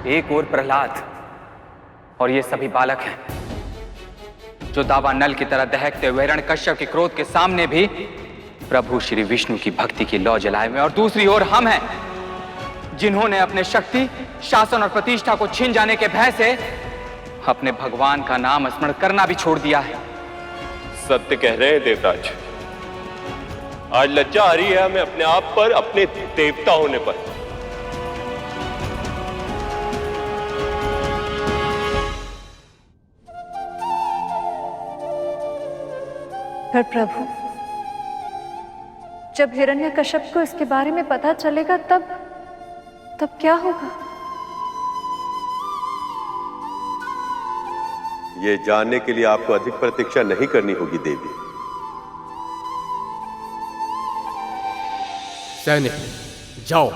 एक ओर प्रहलाद और ये सभी बालक हैं जो दावानल की तरह दहकते हुए हिरण्यकश्यप के क्रोध के सामने भी प्रभु श्री विष्णु की भक्ति की लौ जलाए हुए, और दूसरी ओर हम हैं जिन्होंने अपने शक्ति, शासन और प्रतिष्ठा को छीन जाने के भय से अपने भगवान का नाम स्मरण करना भी छोड़ दिया है। सत्य कह रहे हैं देवराज। आज लज्जा आ रही है हमें अपने आप पर, अपने देवता होने पर। पर प्रभु, जब हिरण्यकश्यप को इसके बारे में पता चलेगा तब क्या होगा? ये जानने के लिए आपको अधिक प्रतीक्षा नहीं करनी होगी देवी। सैनिक, जाओ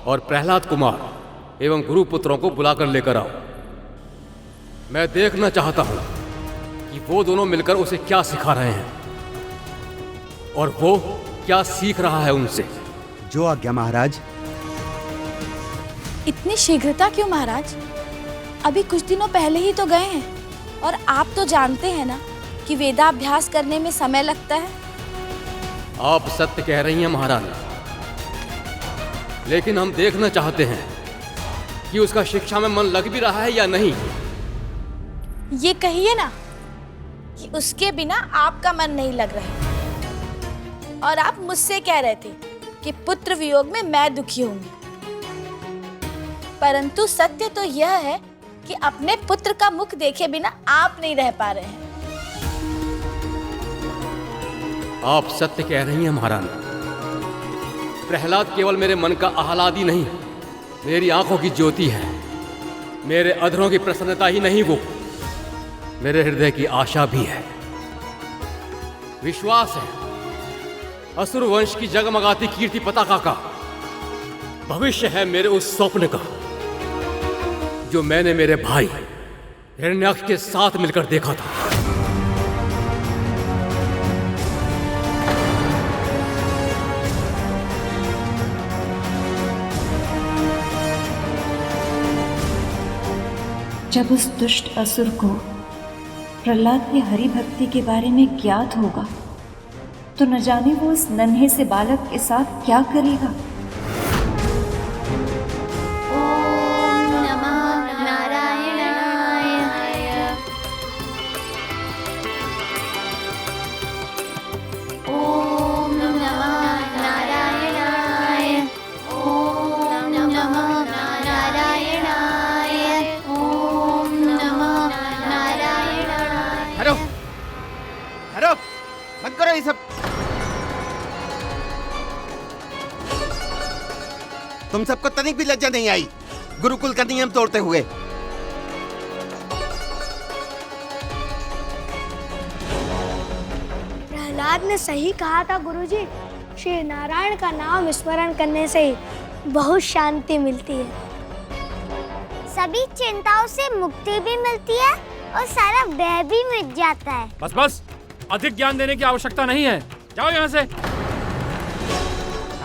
और प्रहलाद कुमार एवं गुरुपुत्रों को बुलाकर लेकर आओ। मैं देखना चाहता हूं कि वो दोनों मिलकर उसे क्या सिखा रहे हैं और वो क्या सीख रहा है उनसे। जो आज्ञा महाराज। इतनी शीघ्रता क्यों महाराज? अभी कुछ दिनों पहले ही तो गए हैं, और आप तो जानते हैं ना कि वेदाभ्यास करने में समय लगता है। आप सत्य कह रही हैं महारानी, लेकिन हम देखना चाहते हैं कि उसका शिक्षा में मन लग भी रहा है या नहीं। ये कहिए ना कि उसके बिना आपका मन नहीं लग रहा, और आप मुझसे कह रहे थे कि पुत्र वियोग में मैं दुखी होंगी। परंतु सत्य तो यह है कि अपने पुत्र का मुख देखे बिना आप नहीं रह पा रहे हैं। आप सत्य कह रही हैं महारानी। प्रहलाद केवल मेरे मन का आह्लादी नहीं, मेरी आंखों की ज्योति है। मेरे अधरों की प्रसन्नता ही नहीं, वो मेरे हृदय की आशा भी है। विश्वास है असुर वंश की जगमगाती कीर्ति पताका का भविष्य है मेरे उस स्वप्न का जो मैंने मेरे भाई हिरण्याक्ष के साथ मिलकर देखा था। जब उस दुष्ट असुर को प्रहलाद की हरि भक्ति के बारे में ज्ञात होगा तो न जाने वो उस नन्हे से बालक के साथ क्या करेगा। तुम सबको तनिक भी लज्जा नहीं आई गुरुकुल का नियम तोड़ते हुए। प्रहलाद ने सही कहा था गुरुजी। श्री नारायण का नाम स्मरण करने से बहुत शांति मिलती है, सभी चिंताओं से मुक्ति भी मिलती है और सारा भय भी मिट जाता है। बस बस, अधिक ज्ञान देने की आवश्यकता नहीं है। जाओ यहाँ से।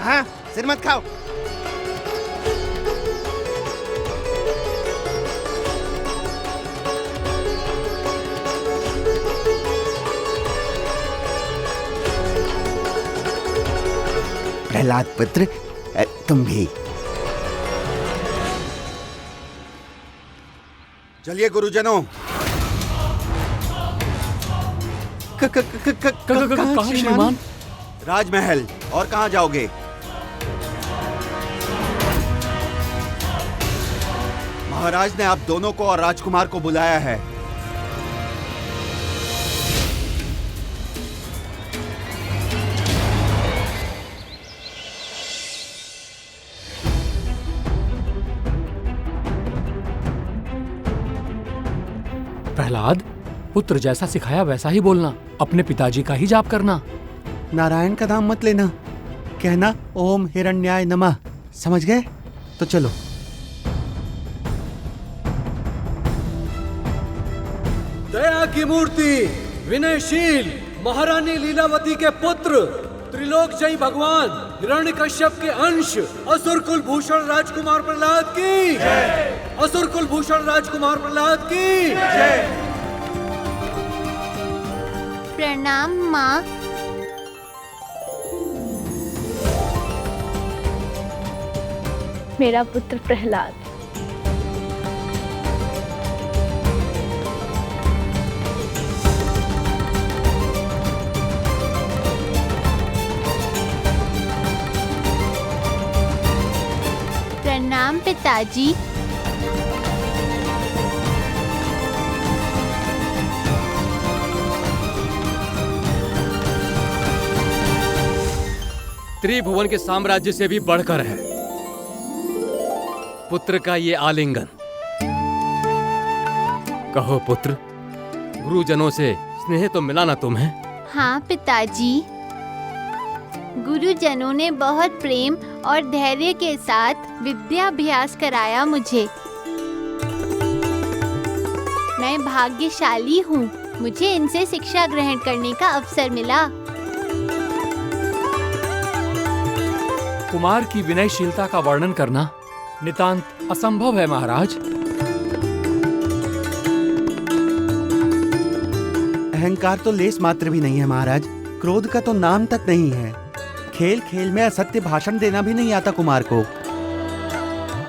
हाँ, सिर मत खाओ। प्रहलाद पुत्र, तुम भी चलिए गुरुजनों। कहाँ श्रीमान? राजमहल। और कहाँ जाओगे? महाराज ने आप दोनों को और राजकुमार को बुलाया है। प्रहलाद, पुत्र जैसा सिखाया वैसा ही बोलना, अपने पिताजी का ही जाप करना। नारायण का नाम मत लेना, कहना ओम हिरण्याय नमः। समझ गए? तो चलो। दया की मूर्ति, विनयशील महारानी लीलावती के पुत्र, त्रिलोक जय भगवान हिरण्यकश्यप के अंश, असुर कुल भूषण राजकुमार प्रहलाद की, असुर कुलभूषण राजकुमार प्रहलाद की जय। प्रणाम माँ। मेरा पुत्र प्रहलाद। प्रणाम पिताजी। त्रिभुवन के साम्राज्य से भी बढ़कर है पुत्र का ये आलिंगन। कहो पुत्र, गुरुजनों से स्नेह तो मिला ना तुम्हें? हाँ पिताजी, गुरुजनों ने बहुत प्रेम और धैर्य के साथ विद्याभ्यास कराया मुझे। मैं भाग्यशाली हूँ, मुझे इनसे शिक्षा ग्रहण करने का अवसर मिला। कुमार की विनयशीलता का वर्णन करना नितांत असंभव है महाराज। अहंकार तो लेस मात्र भी नहीं है महाराज, क्रोध का तो नाम तक नहीं है। खेल खेल में असत्य भाषण देना भी नहीं आता कुमार को।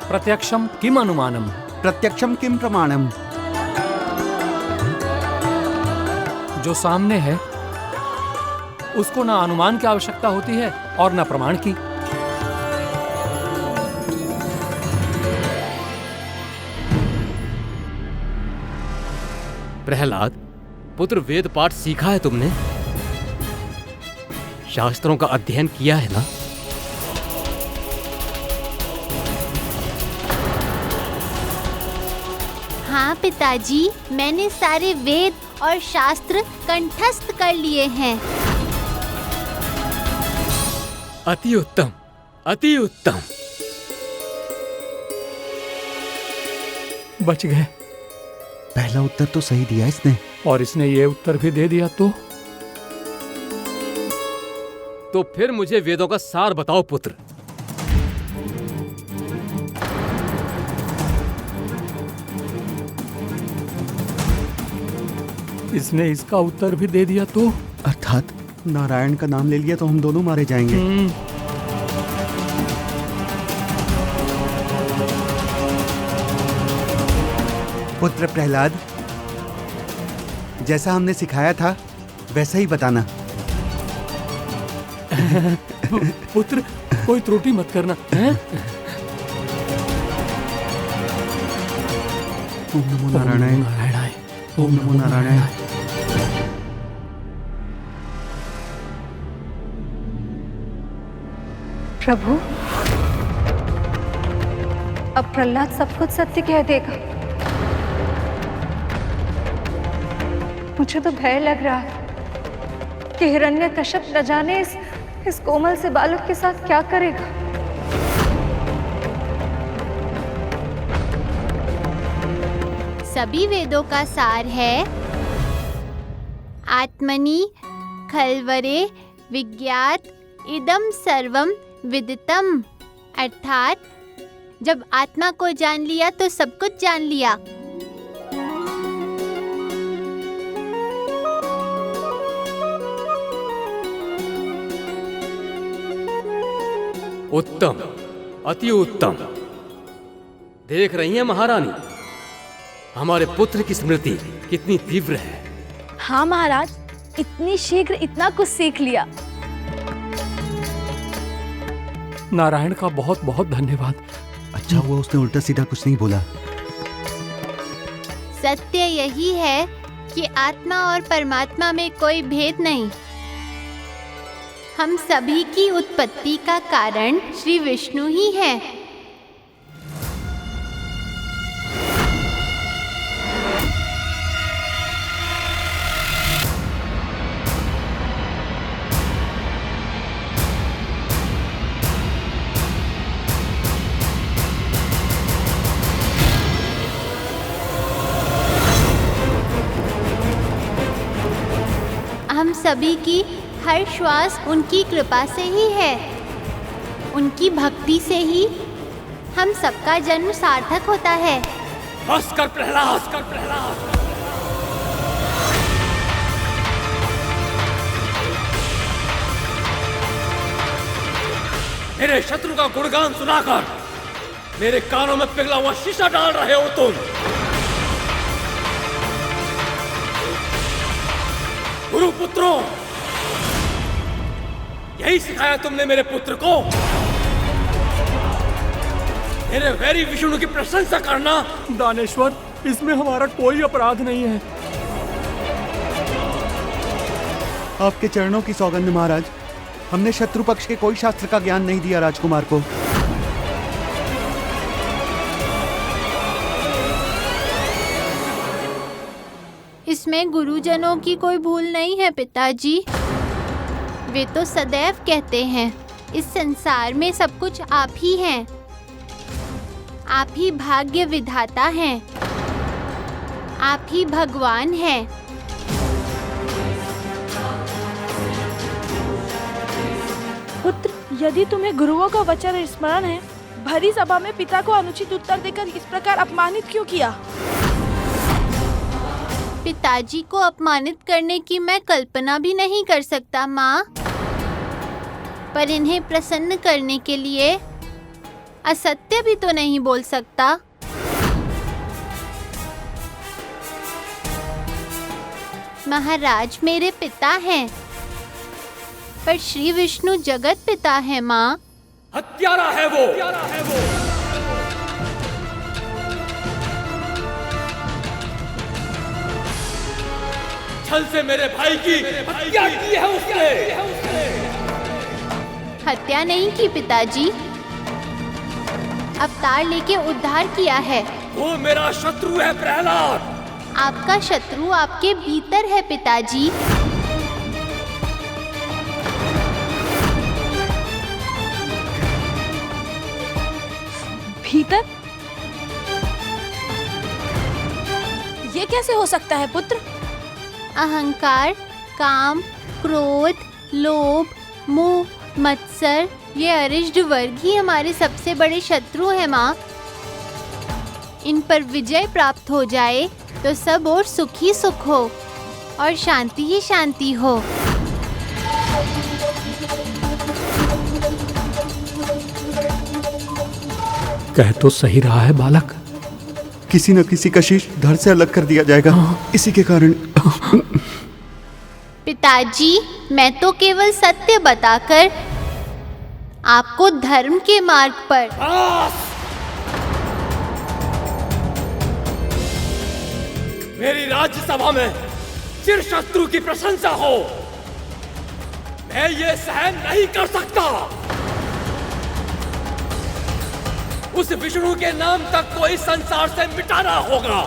प्रत्यक्षम किम अनुमानम, प्रत्यक्षम किम प्रमाणम। जो सामने है उसको ना अनुमान की आवश्यकता होती है और ना प्रमाण की। प्रहलाद पुत्र, वेद पाठ सीखा है तुमने? शास्त्रों का अध्ययन किया है ना? हाँ पिताजी, मैंने सारे वेद और शास्त्र कंठस्थ कर लिए हैं। अति उत्तम, अति उत्तम। बच गए। पहला उत्तर तो सही दिया इसने। और इसने ये उत्तर भी दे दिया तो फिर मुझे वेदों का सार बताओ पुत्र। इसने इसका उत्तर भी दे दिया तो? अर्थात नारायण का नाम ले लिया तो हम दोनों मारे जाएंगे। पुत्र प्रहलाद, जैसा हमने सिखाया था वैसा ही बताना। पुत्र, कोई त्रुटि मत करना है? ओम नमो नारायणाय, ओम नमो नारायणाय। प्रभु, अब प्रहलाद सब कुछ सत्य कह देगा। मुझे तो भय लग रहा है कि हिरण्यकश्यप न जाने इस कोमल से बालक के साथ क्या करेगा। सभी वेदों का सार है आत्मनि खल्वरे विज्ञात इदम सर्वम विदितम। अर्थात जब आत्मा को जान लिया तो सब कुछ जान लिया। उत्तम, अति उत्तम। देख रही हैं महारानी, हमारे पुत्र की स्मृति कितनी तीव्र है। हाँ महाराज, इतनी शीघ्र इतना कुछ सीख लिया। नारायण का बहुत बहुत धन्यवाद। अच्छा हुआ उसने उल्टा सीधा कुछ नहीं बोला। सत्य यही है कि आत्मा और परमात्मा में कोई भेद नहीं। हम सभी की उत्पत्ति का कारण श्री विष्णु ही है। हम सभी की हर श्वास उनकी कृपा से ही है। उनकी भक्ति से ही हम सबका जन्म सार्थक होता है। बस कर प्रहलाद, मेरे शत्रु का गुणगान सुनाकर मेरे कानों में पिघला हुआ शीशा डाल रहे हो तुम। गुरुपुत्रों, यही सिखाया तुमने मेरे पुत्र को? मेरे वैरी विष्णु की प्रशंसा करना? दानेश्वर, इसमें हमारा कोई अपराध नहीं है। आपके चरणों की सौगंध महाराज, हमने शत्रु पक्ष के कोई शास्त्र का ज्ञान नहीं दिया राजकुमार को। इसमें गुरुजनों की कोई भूल नहीं है पिताजी। वे तो सदैव कहते हैं इस संसार में सब कुछ आप ही हैं, आप ही भाग्य विधाता हैं, आप ही भगवान हैं। पुत्र, यदि तुम्हें गुरुओं का वचन स्मरण है, भरी सभा में पिता को अनुचित उत्तर देकर इस प्रकार अपमानित क्यों किया? पिताजी को अपमानित करने की मैं कल्पना भी नहीं कर सकता माँ, पर इन्हें प्रसन्न करने के लिए असत्य भी तो नहीं बोल सकता। महाराज मेरे पिता हैं, पर श्री विष्णु जगत पिता है माँ। हत्यारा है वो। छल से मेरे भाई की हत्या की है उसने। हत्या नहीं की पिताजी, अवतार लेके उद्धार किया है। वो मेरा शत्रु है प्रहलाद। आपका शत्रु आपके भीतर है पिताजी। भीतर? ये कैसे हो सकता है पुत्र? अहंकार, काम, क्रोध, लोभ, मोह, मत्सर, ये अरिष्ट वर्ग ही हमारे सबसे बड़े शत्रु हैं माँ। इन पर विजय प्राप्त हो जाए तो सब और सुख ही सुख हो और शांति ही शांति हो। कह तो सही रहा है बालक। किसी न किसी का शीश धड़ से अलग कर दिया जाएगा। इसी के कारण पिताजी, मैं तो केवल सत्य बताकर आपको धर्म के मार्ग पर। मेरी राज्यसभा में चिर शत्रु की प्रशंसा हो, मैं ये सहन नहीं कर सकता। उस विष्णु के नाम तक को इस संसार से मिटाना होगा।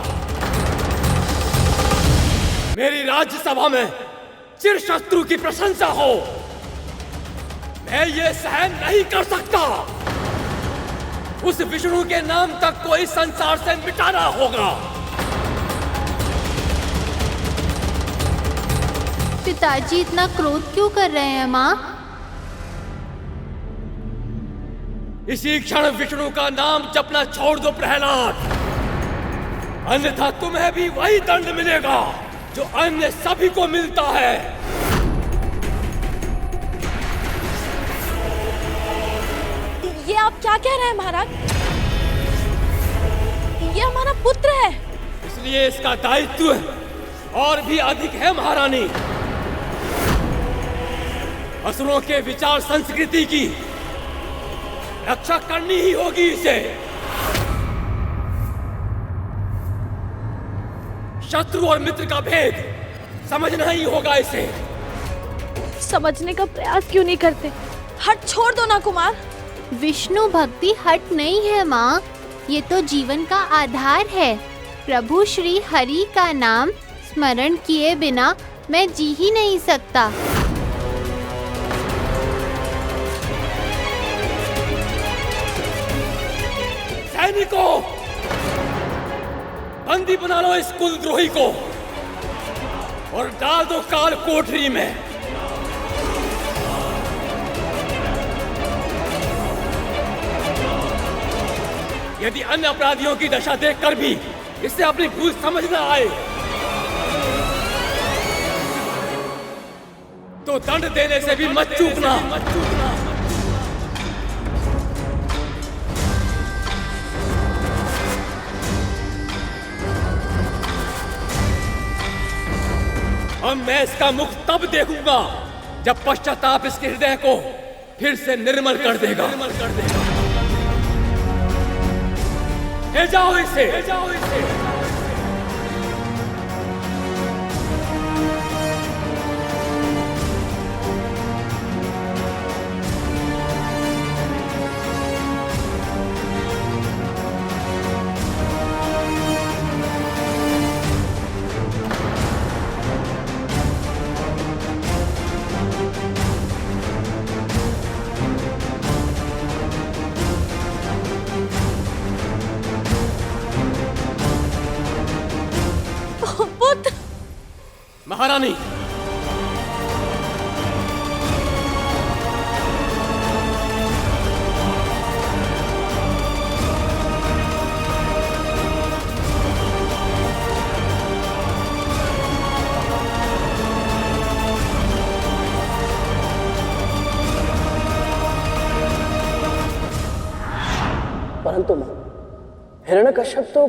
मेरी राज्यसभा में चिर शत्रु की प्रशंसा हो, मैं ये सहन नहीं कर सकता। उस विष्णु के नाम तक को इस संसार से मिटाना होगा। पिताजी इतना क्रोध क्यों कर रहे हैं माँ? इसी क्षण विष्णु का नाम जपना छोड़ दो प्रहलाद, अन्यथा तुम्हें भी वही दंड मिलेगा जो अन्य सभी को मिलता है। ये आप क्या कह रहे हैं महाराज? ये हमारा पुत्र है। इसलिए इसका दायित्व और भी अधिक है महारानी। असुरों के विचार संस्कृति की रक्षा करनी ही होगी इसे। शत्रु और मित्र का भेद समझना ही होगा इसे। समझने का प्रयास क्यों नहीं करते? हट छोड़ दो ना कुमार। विष्णु भक्ति हट नहीं है माँ, ये तो जीवन का आधार है। प्रभु श्री हरि का नाम स्मरण किए बिना मैं जी ही नहीं सकता। सैनिकों, बंदी बना लो इस कुलद्रोही को और डाल दो काल कोठरी में। यदि अन्य अपराधियों की दशा देखकर भी इसे अपनी भूल समझ न आए तो दंड देने से भी मत चूकना। अब मैं इसका मुख तब देखूंगा जब पश्चाताप इसके हृदय को फिर से निर्मल कर देगा। ले जाओ इसे, ले जाओ इसे। महारानी, परंतु मां, हिरण्यकश्यप तो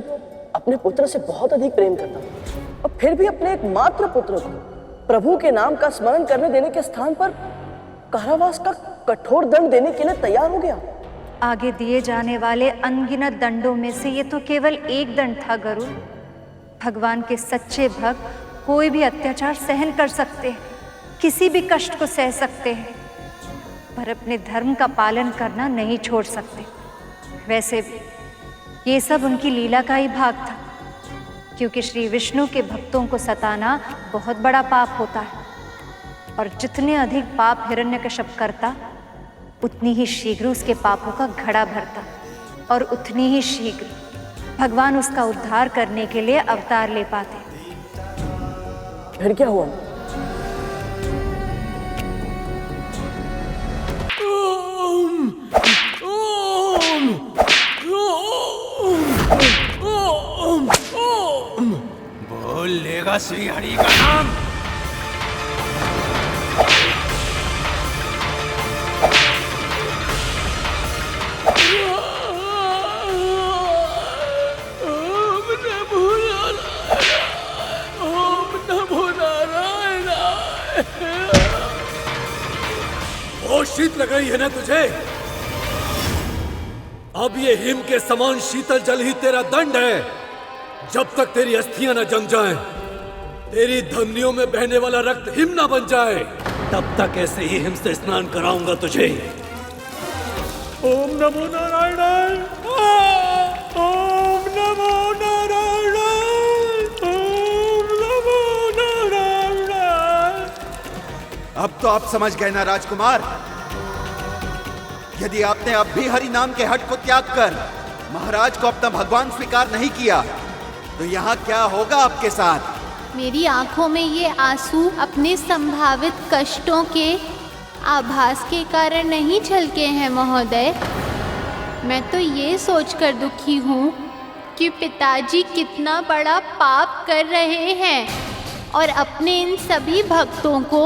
अपने पुत्र से बहुत अधिक प्रेम करता था और फिर भी अपने एकमात्र पुत्र को प्रभु के नाम का स्मरण करने देने के स्थान पर कारावास का कठोर दंड देने के लिए तैयार हो गया। आगे दिए जाने वाले अनगिनत दंडों में से ये तो केवल एक दंड था गरुड़। भगवान के सच्चे भक्त कोई भी अत्याचार सहन कर सकते हैं, किसी भी कष्ट को सह सकते हैं, पर अपने धर्म का पालन करना नहीं छोड़ सकते। वैसे भी ये सब उनकी लीला का ही भाग था, क्योंकि श्री विष्णु के भक्तों को सताना बहुत बड़ा पाप होता है और जितने अधिक पाप हिरण्यकश्यप करता उतनी ही शीघ्र उसके पापों का घड़ा भरता और उतनी ही शीघ्र भगवान उसका उद्धार करने के लिए अवतार ले पाते। फिर क्या हुआ? बोल लेगा श्री हरि का नाम। बहुत शीत लग रही है ना तुझे? अब ये हिम के समान शीतल जल ही तेरा दंड है। जब तक तेरी अस्थियां न जम जाएं, तेरी धमनियों में बहने वाला रक्त हिम न बन जाए, तब तक ऐसे ही हिम से स्नान कराऊंगा तुझे। ओम नमो नारायण, ओम नमो नारायण, ओम नमो नारायण। अब तो आप समझ गए ना राजकुमार? यदि आपने अब भी हरि नाम के हट को त्याग कर महाराज को अपना भगवान स्वीकार नहीं किया तो यहाँ क्या होगा आपके साथ? मेरी आंखों में ये आंसू अपने संभावित कष्टों के आभास के कारण नहीं छलके हैं महोदय। मैं तो ये सोचकर दुखी हूँ कि पिताजी कितना बड़ा पाप कर रहे हैं और अपने इन सभी भक्तों को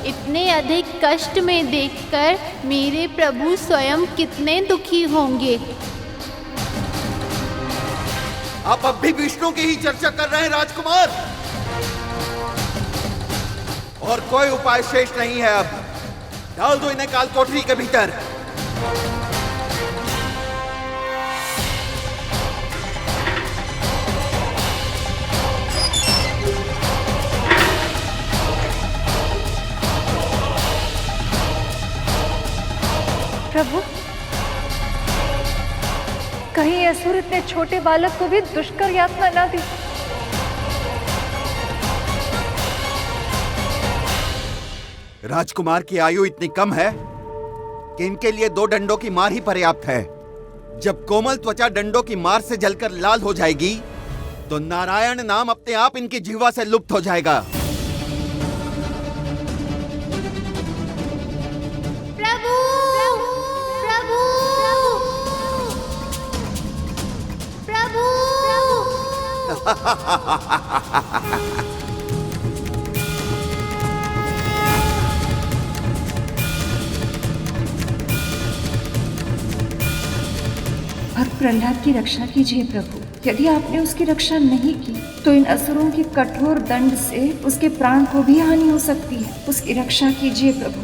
इतने अधिक कष्ट में देखकर मेरे प्रभु स्वयं कितने दुखी होंगे। आप अब भी विष्णु की ही चर्चा कर रहे हैं राजकुमार, और कोई उपाय शेष नहीं है। अब डाल दो इन्हें काल कोठरी के भीतर। प्रभु, कहीं असुर इतने छोटे बालक को भी दुष्कर यातना ना दी। राजकुमार की आयु इतनी कम है कि इनके लिए 2 डंडों की मार ही पर्याप्त है। जब कोमल त्वचा डंडों की मार से जलकर लाल हो जाएगी तो नारायण नाम अपने आप इनकी जिह्वा से लुप्त हो जाएगा। भक्त प्रहलाद की रक्षा कीजिए प्रभु। यदि आपने उसकी रक्षा नहीं की तो इन असुरों के कठोर दंड से उसके प्राण को भी हानि हो सकती है। उसकी रक्षा कीजिए प्रभु।